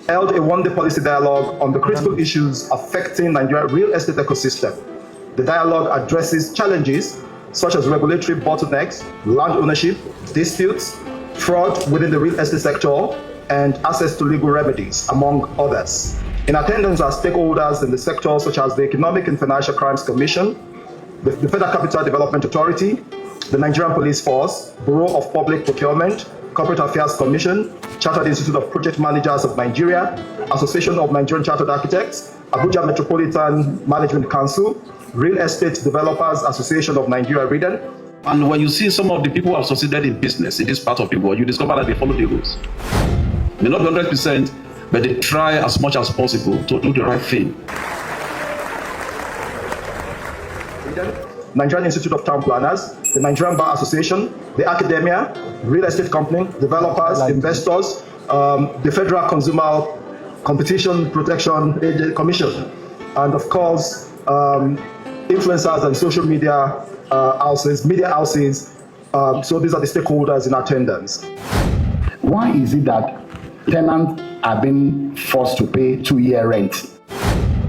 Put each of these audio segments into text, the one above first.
held a one-day policy dialogue on the critical issues affecting Nigeria's real estate ecosystem. The dialogue addresses challenges such as regulatory bottlenecks, land ownership, disputes, fraud within the real estate sector, and access to legal remedies, among others. In attendance are stakeholders in the sector such as the Economic and Financial Crimes Commission, the Federal Capital Development Authority, the Nigerian Police Force, Bureau of Public Procurement, Corporate Affairs Commission, Chartered Institute of Project Managers of Nigeria, Association of Nigerian Chartered Architects, Abuja Metropolitan Management Council, Real Estate Developers Association of Nigeria, REDEN. And when you see some of the people who have succeeded in business in this part of the world, you discover that they follow the rules. May not be 100%, but they try as much as possible to do the right thing. Nigerian Institute of Town Planners, the Nigerian Bar Association, the academia, real estate company, developers, investors, the Federal Consumer Competition Protection Commission, and of course, influencers and social media houses, media houses. So these are the stakeholders in attendance. Why is it that tenants are being forced to pay 2-year rent?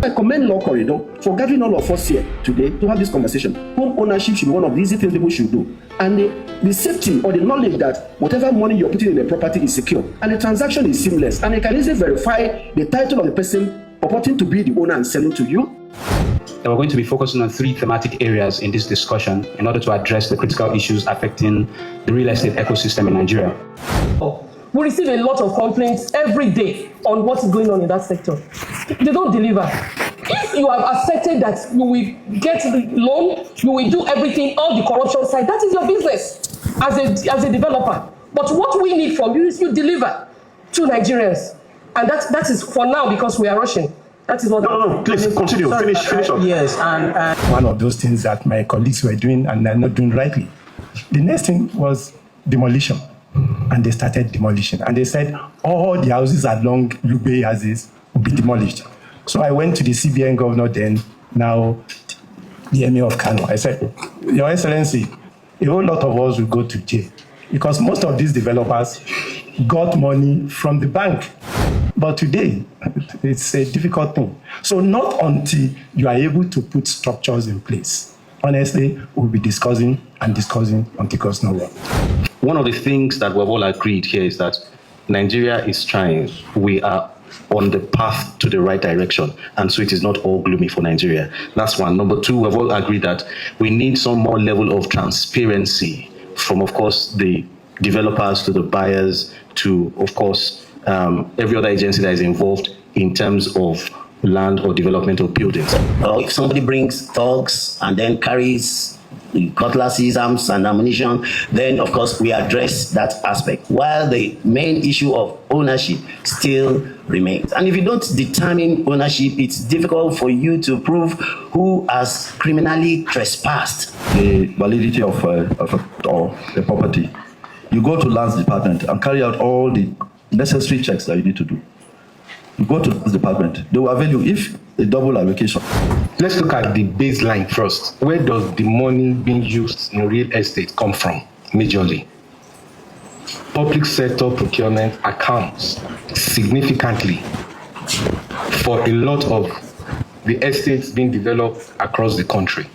I commend Law Corridor for gathering all of us here today to have this conversation. Home ownership should be one of the easy things people should do. And the safety or the knowledge that whatever money you're putting in the property is secure and the transaction is seamless and you can easily verify the title of the person purporting to be the owner and selling to you. And we're going to be focusing on 3 thematic areas in this discussion in order to address the critical issues affecting the real estate ecosystem in Nigeria. We receive a lot of complaints every day on what is going on in that sector. They don't deliver. If you have accepted that you will get the loan, you will do everything, all the corruption side, that is your business as a developer. But what we need from you is you deliver to Nigerians. And that is for now because we are rushing. That is what. No, please continue. Finish up. Yes, and one of those things that my colleagues were doing and they're not doing rightly. The next thing was demolition. And they started demolition. And they said all the houses along Lugbe Yazis will be demolished. So I went to the CBN governor then, now the Emir of Kano. I said, Your Excellency, a whole lot of us will go to jail because most of these developers got money from the bank. But today, it's a difficult thing. So not until you are able to put structures in place, honestly, we'll be discussing until it goes nowhere. One of the things that we've all agreed here is that Nigeria is trying. We are on the path to the right direction. And so it is not all gloomy for Nigeria. That's one. Number 2, we've all agreed that we need some more level of transparency from, of course, the developers to the buyers to, of course, every other agency that is involved in terms of land or development of buildings. if somebody brings thugs and then carries cutlasses, arms and ammunition, then of course we address that aspect, while the main issue of ownership still remains. And if you don't determine ownership, it's difficult for you to prove who has criminally trespassed. The validity of the property. You go to lands department and carry out all the necessary checks that you need to do. You go to the department, they will avail you if a double allocation. Let's look at the baseline first. Where does the money being used in real estate come from, majorly? Public sector procurement accounts significantly for a lot of the estates being developed across the country.